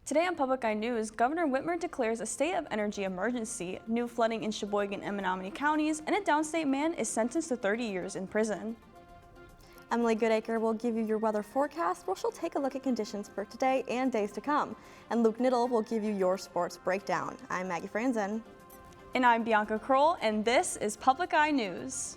Today on Public Eye News, Governor Whitmer declares a state of energy emergency, new flooding in Sheboygan and Menominee counties, and a downstate man is sentenced to 30 years in prison. Emily Goodacre will give you your weather forecast, where she'll take a look at conditions for today and days to come. And Luke Niddle will give you your sports breakdown. I'm Maggie Franzen. And I'm Bianca Kroll, and this is Public Eye News.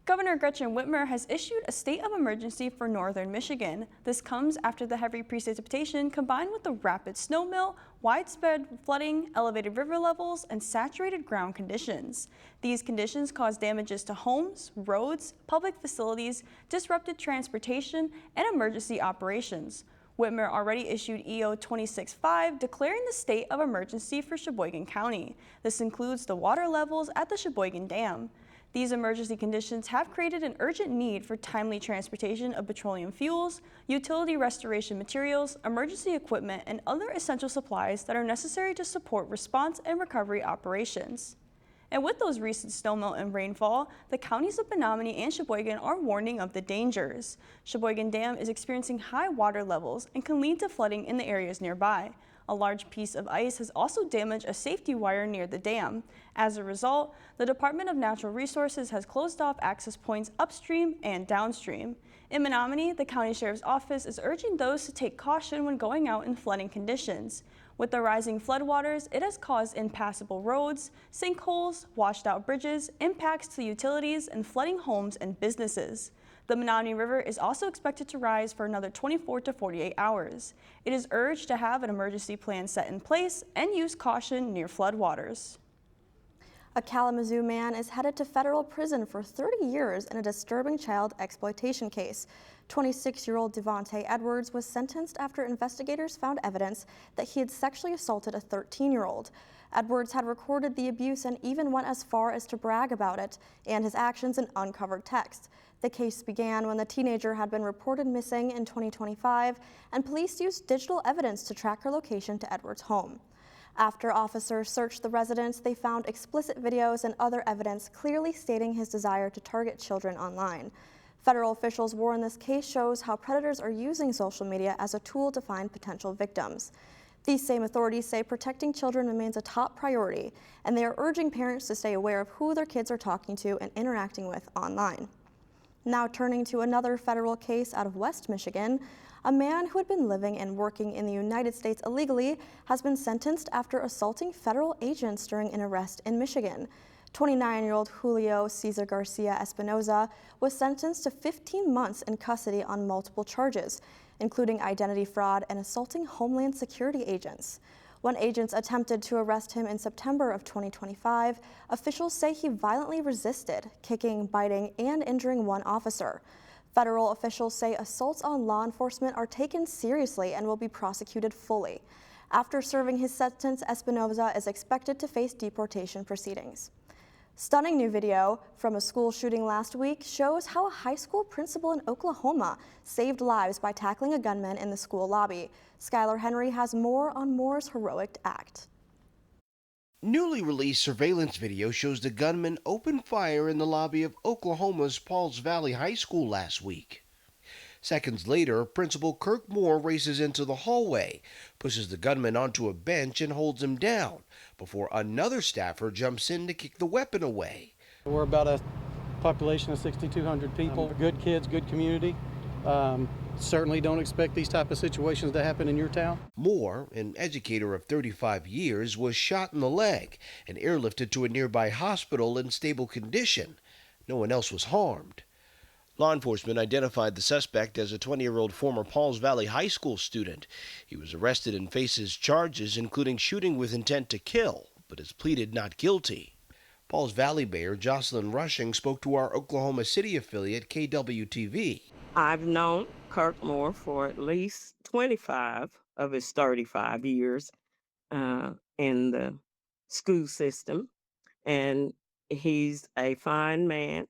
Governor Gretchen Whitmer has issued a state of emergency for northern Michigan. This comes after the heavy precipitation combined with the rapid snowmelt, widespread flooding, elevated river levels, and saturated ground conditions. These conditions caused damages to homes, roads, public facilities, disrupted transportation, and emergency operations. Whitmer already issued EO 26-5 declaring the state of emergency for Sheboygan County. This includes the water levels at the Sheboygan Dam. These emergency conditions have created an urgent need for timely transportation of petroleum fuels, utility restoration materials, emergency equipment, and other essential supplies that are necessary to support response and recovery operations. And with those recent snowmelt and rainfall, the counties of Menominee and Sheboygan are warning of the dangers. Sheboygan Dam is experiencing high water levels and can lead to flooding in the areas nearby. A large piece of ice has also damaged a safety wire near the dam. As a result, the Department of Natural Resources has closed off access points upstream and downstream. In Menominee, the County Sheriff's Office is urging those to take caution when going out in flooding conditions. With the rising floodwaters, it has caused impassable roads, sinkholes, washed out bridges, impacts to utilities, and flooding homes and businesses. The Menominee River is also expected to rise for another 24 to 48 hours. It is urged to have an emergency plan set in place and use caution near floodwaters. A Kalamazoo man is headed to federal prison for 30 years in a disturbing child exploitation case. 26-year-old Devontae Edwards was sentenced after investigators found evidence that he had sexually assaulted a 13-year-old. Edwards had recorded the abuse and even went as far as to brag about it and his actions in uncovered text. The case began when the teenager had been reported missing in 2025, and police used digital evidence to track her location to Edwards' home. After officers searched the residence, they found explicit videos and other evidence clearly stating his desire to target children online. Federal officials warn this case shows how predators are using social media as a tool to find potential victims. These same authorities say protecting children remains a top priority, and they are urging parents to stay aware of who their kids are talking to and interacting with online. Now turning to another federal case out of West Michigan, a man who had been living and working in the United States illegally has been sentenced after assaulting federal agents during an arrest in Michigan. 29-year-old Julio Cesar Garcia Espinoza was sentenced to 15 months in custody on multiple charges, including identity fraud and assaulting Homeland Security agents. When agents attempted to arrest him in September of 2025, officials say he violently resisted, kicking, biting, and injuring one officer. Federal officials say assaults on law enforcement are taken seriously and will be prosecuted fully. After serving his sentence, Espinoza is expected to face deportation proceedings. Stunning new video from a school shooting last week shows how a high school principal in Oklahoma saved lives by tackling a gunman in the school lobby. Skylar Henry has more on Moore's heroic act. Newly released surveillance video shows the gunman open fire in the lobby of Oklahoma's Pauls Valley High School last week. Seconds later, Principal Kirk Moore races into the hallway, pushes the gunman onto a bench and holds him down, before another staffer jumps in to kick the weapon away. We're about a population of 6,200 people, good kids, good community. Certainly don't expect these type of situations to happen in your town. Moore, an educator of 35 years, was shot in the leg and airlifted to a nearby hospital in stable condition. No one else was harmed. Law enforcement identified the suspect as a 20-year-old former Pauls Valley High School student. He was arrested and faces charges including shooting with intent to kill, but has pleaded not guilty. Pauls Valley Mayor Jocelyn Rushing spoke to our Oklahoma City affiliate KWTV. I've known Kirk Moore for at least 25 of his 35 years in the school system, and he's a fine man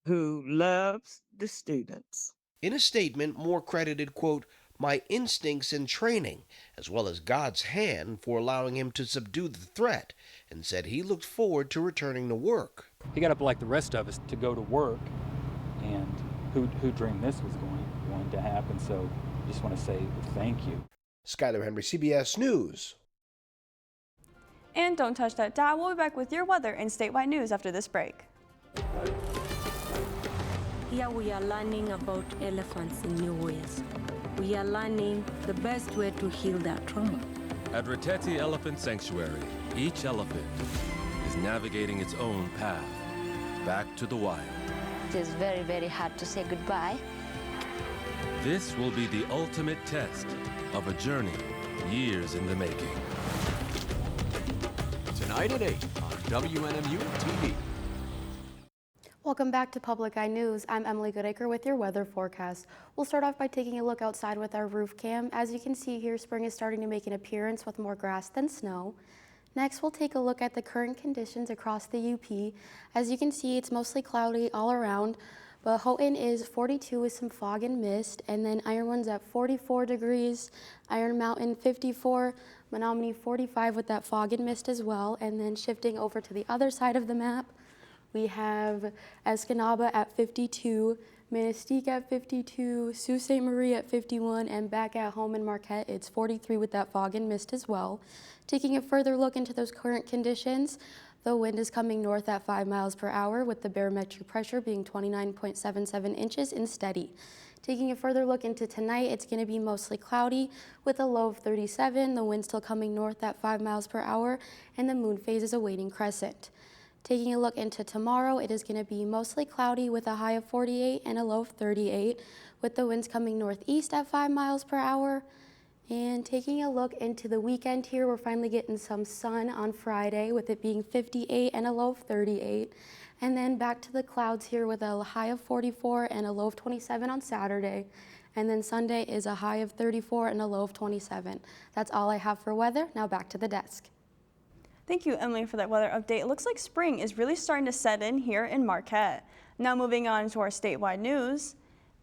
who loves the students. In a statement, Moore credited, quote, my instincts and training, as well as God's hand for allowing him to subdue the threat, and said he looked forward to returning to work. He got up like the rest of us to go to work, and who dreamed this was going to happen, so just want to say thank you. Skylar Henry, CBS News. And don't touch that dial. We'll be back with your weather and statewide news after this break. Here we are learning about elephants in new ways. We are learning the best way to heal that trauma. At Reteti Elephant Sanctuary, each elephant is navigating its own path back to the wild. It is very, very hard to say goodbye. This will be the ultimate test of a journey years in the making. Tonight at 8 on WNMU TV. Welcome back to Public Eye News. I'm Emily Goodacre with your weather forecast. We'll start off by taking a look outside with our roof cam. As you can see here, spring is starting to make an appearance with more grass than snow. Next, we'll take a look at the current conditions across the UP. As you can see, it's mostly cloudy all around, but Houghton is 42 with some fog and mist, and then Ironwood's at 44 degrees, Iron Mountain 54, Menominee 45 with that fog and mist as well, and then shifting over to the other side of the map, we have Escanaba at 52, Manistee at 52, Sault Ste. Marie at 51, and back at home in Marquette, it's 43 with that fog and mist as well. Taking a further look into those current conditions, the wind is coming north at 5 miles per hour with the barometric pressure being 29.77 inches and steady. Taking a further look into tonight, it's going to be mostly cloudy with a low of 37, the wind still coming north at 5 miles per hour, and the moon phase is a waning crescent. Taking a look into tomorrow, it is going to be mostly cloudy with a high of 48 and a low of 38, with the winds coming northeast at 5 miles per hour. And taking a look into the weekend here, we're finally getting some sun on Friday with it being 58 and a low of 38. And then back to the clouds here with a high of 44 and a low of 27 on Saturday. And then Sunday is a high of 34 and a low of 27. That's all I have for weather. Now back to the desk. Thank you, Emily, for that weather update. It looks like spring is really starting to set in here in Marquette. Now moving on to our statewide news.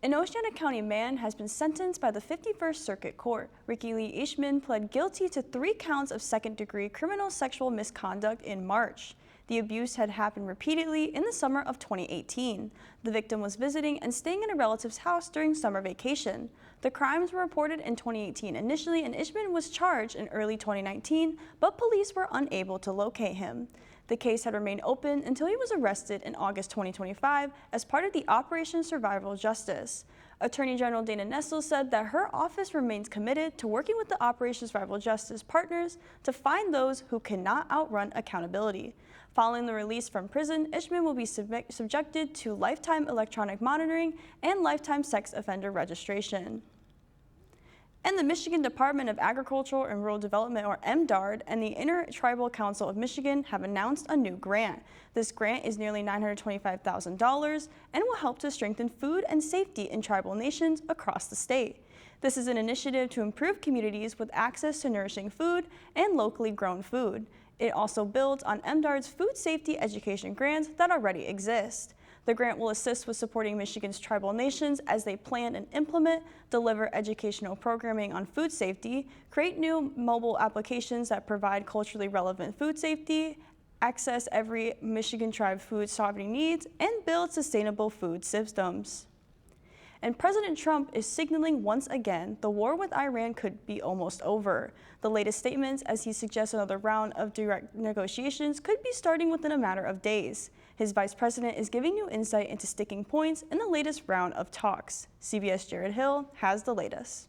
An Oceana County man has been sentenced by the 51st Circuit Court. Ricky Lee Ishman pled guilty to 3 counts of second-degree criminal sexual misconduct in March. The abuse had happened repeatedly in the summer of 2018. The victim was visiting and staying in a relative's house during summer vacation. The crimes were reported in 2018 initially, and Ishman was charged in early 2019, but police were unable to locate him. The case had remained open until he was arrested in August 2025 as part of the Operation Survival Justice. Attorney General Dana Nessel said that her office remains committed to working with the Operation Survival Justice partners to find those who cannot outrun accountability. Following the release from prison, Ishman will be subjected to lifetime electronic monitoring and lifetime sex offender registration. And the Michigan Department of Agriculture and Rural Development, or MDARD, and the Intertribal Council of Michigan have announced a new grant. This grant is nearly $925,000 and will help to strengthen food and safety in tribal nations across the state. This is an initiative to improve communities with access to nourishing food and locally grown food. It also builds on MDARD's food safety education grants that already exist. The grant will assist with supporting Michigan's tribal nations as they plan and implement, deliver educational programming on food safety, create new mobile applications that provide culturally relevant food safety, access every Michigan tribe food sovereignty needs, and build sustainable food systems. And President Trump is signaling once again the war with Iran could be almost over. The latest statements, as he suggests another round of direct negotiations, could be starting within a matter of days. His vice president is giving new insight into sticking points in the latest round of talks. CBS Jared Hill has the latest.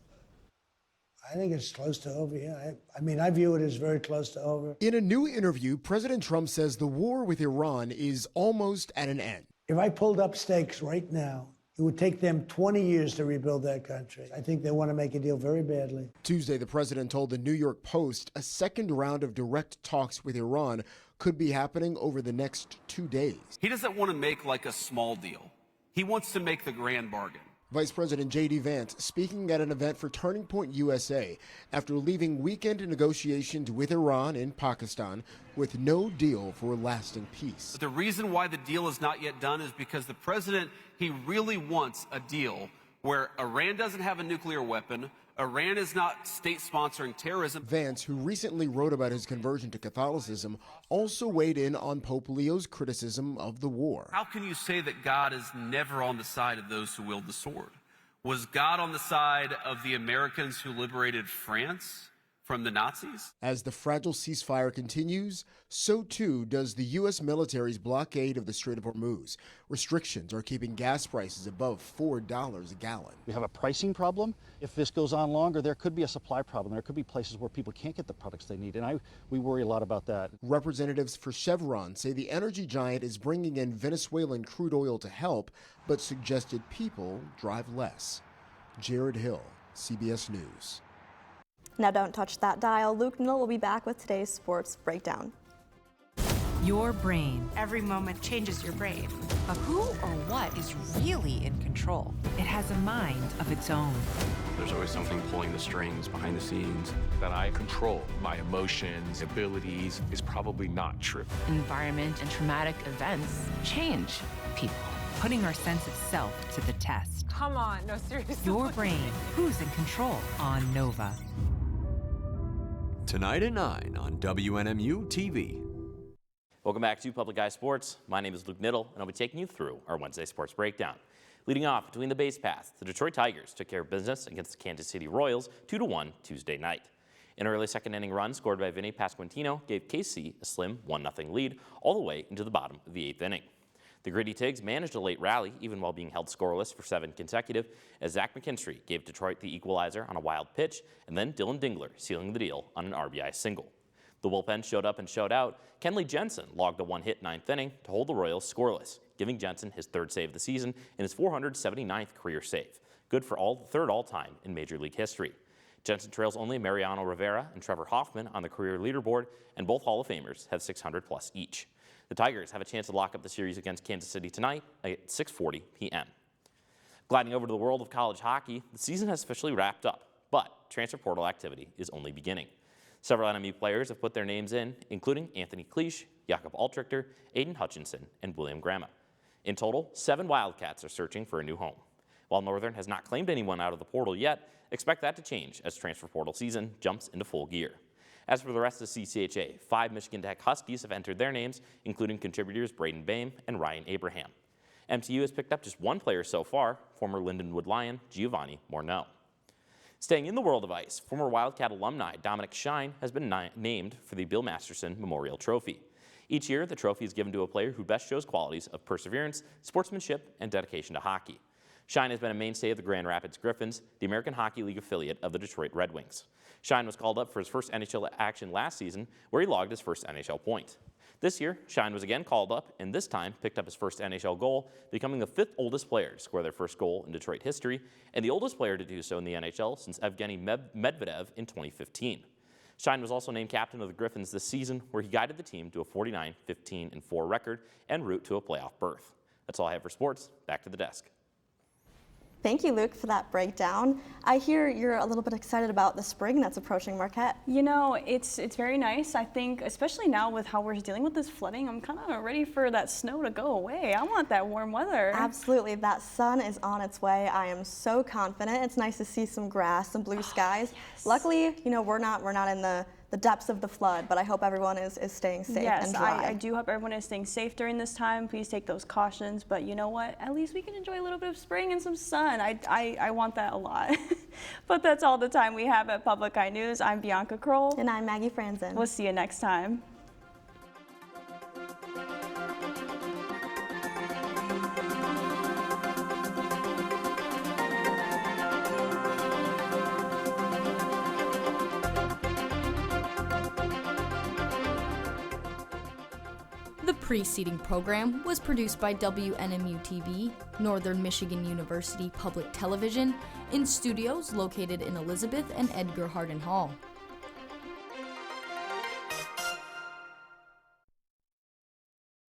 I think it's close to over, yeah. I mean, I view it as very close to over. In a new interview, President Trump says the war with Iran is almost at an end. If I pulled up stakes right now, it would take them 20 years to rebuild that country. I think they want to make a deal very badly. Tuesday, the president told the New York Post a second round of direct talks with Iran could be happening over the next 2 days. He doesn't want to make like a small deal. He wants to make the grand bargain. Vice President J.D. Vance speaking at an event for Turning Point USA after leaving weekend negotiations with Iran and Pakistan with no deal for lasting peace. The reason why the deal is not yet done is because the president, he really wants a deal where Iran doesn't have a nuclear weapon, Iran is not state-sponsoring terrorism. Vance, who recently wrote about his conversion to Catholicism, also weighed in on Pope Leo's criticism of the war. How can you say that God is never on the side of those who wield the sword? Was God on the side of the Americans who liberated France from the Nazis? As the fragile ceasefire continues, so too does the U.S. military's blockade of the Strait of Hormuz. Restrictions are keeping gas prices above $4 a gallon. We have a pricing problem. If this goes on longer, there could be a supply problem. There could be places where people can't get the products they need, and we worry a lot about that. Representatives for Chevron say the energy giant is bringing in Venezuelan crude oil to help, but suggested people drive less. Jared Hill, CBS News. Now don't touch that dial. Luke Nill will be back with today's sports breakdown. Your brain. Every moment changes your brain. But who or what is really in control? It has a mind of its own. There's always something pulling the strings behind the scenes. That I control my emotions, abilities is probably not true. Environment and traumatic events change people, putting our sense of self to the test. Come on, no, seriously. Your brain. Who's in control on Nova? Tonight at 9 on WNMU TV. Welcome back to Public Eye Sports. My name is Luke Niddle, and I'll be taking you through our Wednesday sports breakdown. Leading off between the base paths, the Detroit Tigers took care of business against the Kansas City Royals 2-1 Tuesday night. An early second-inning run scored by Vinny Pasquantino gave KC a slim 1-0 lead all the way into the bottom of the 8th inning. The Gritty Tigs managed a late rally, even while being held scoreless for 7 consecutive, as Zach McKinstry gave Detroit the equalizer on a wild pitch, and then Dylan Dingler sealing the deal on an RBI single. The bullpen showed up and showed out. Kenley Jensen logged a one-hit 9th inning to hold the Royals scoreless, giving Jensen his 3rd save of the season and his 479th career save, good for the 3rd all-time in Major League history. Jensen trails only Mariano Rivera and Trevor Hoffman on the career leaderboard, and both Hall of Famers have 600-plus each. The Tigers have a chance to lock up the series against Kansas City tonight at 6:40 p.m. Gliding over to the world of college hockey, the season has officially wrapped up, but transfer portal activity is only beginning. Several NMU players have put their names in, including Anthony Cleach, Jakob Altrichter, Aiden Hutchinson, and William Grama. In total, 7 Wildcats are searching for a new home. While Northern has not claimed anyone out of the portal yet, expect that to change as transfer portal season jumps into full gear. As for the rest of CCHA, 5 Michigan Tech Huskies have entered their names, including contributors Braden Boehm and Ryan Abraham. MTU has picked up just 1 player so far, former Lindenwood Lion Giovanni Morneau. Staying in the world of ice, former Wildcat alumni Dominic Shine has been named for the Bill Masterson Memorial Trophy. Each year, the trophy is given to a player who best shows qualities of perseverance, sportsmanship, and dedication to hockey. Shine has been a mainstay of the Grand Rapids Griffins, the American Hockey League affiliate of the Detroit Red Wings. Shine was called up for his first NHL action last season, where he logged his first NHL point. This year, Shine was again called up, and this time picked up his first NHL goal, becoming the 5th oldest player to score their first goal in Detroit history, and the oldest player to do so in the NHL since Evgeny Medvedev in 2015. Shine was also named captain of the Griffins this season, where he guided the team to a 49-15-4 record en route to a playoff berth. That's all I have for sports. Back to the desk. Thank you, Luke, for that breakdown. I hear you're a little bit excited about the spring that's approaching, Marquette. You know, it's very nice. I think, especially now with how we're dealing with this flooding, I'm kind of ready for that snow to go away. I want that warm weather. Absolutely. That sun is on its way. I am so confident. It's nice to see some grass, some blue skies. Yes. Luckily, you know, we're not in the depths of the flood, but I hope everyone is staying safe and dry. Yes, I do hope everyone is staying safe during this time. Please take those cautions, but you know what? At least we can enjoy a little bit of spring and some sun. I want that a lot. But that's all the time we have at Public Eye News. I'm Bianca Kroll. And I'm Maggie Franzen. We'll see you next time. The preceding program was produced by WNMU-TV, Northern Michigan University Public Television, in studios located in Elizabeth and Edgar Hardin Hall.